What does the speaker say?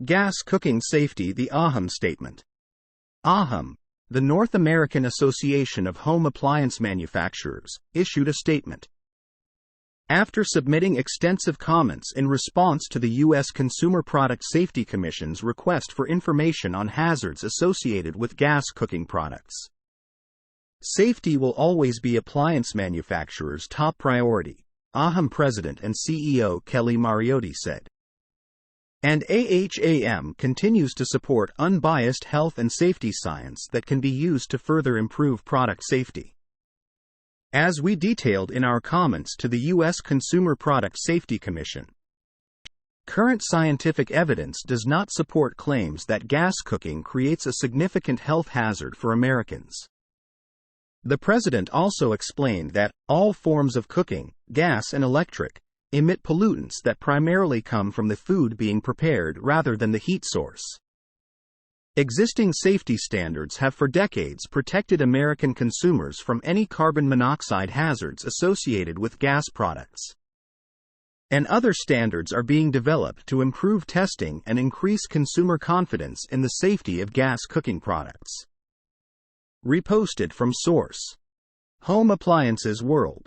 Gas cooking safety. The Aham statement. Aham, the North American Association of Home Appliance Manufacturers, issued a statement. After submitting extensive comments in response to the U.S. Consumer Product Safety Commission's request for information on hazards associated with gas cooking products. Safety will always be appliance manufacturers' top priority, Aham President and CEO Kelly Mariotti said. And AHAM continues to support unbiased health and safety science that can be used to further improve product safety. As we detailed in our comments to the U.S. Consumer Product Safety Commission, current scientific evidence does not support claims that gas cooking creates a significant health hazard for Americans. The president also explained that all forms of cooking, gas and electric, emit pollutants that primarily come from the food being prepared rather than the heat source. Existing safety standards have for decades protected American consumers from any carbon monoxide hazards associated with gas products. And other standards are being developed to improve testing and increase consumer confidence in the safety of gas cooking products. Reposted from source: Home Appliances World.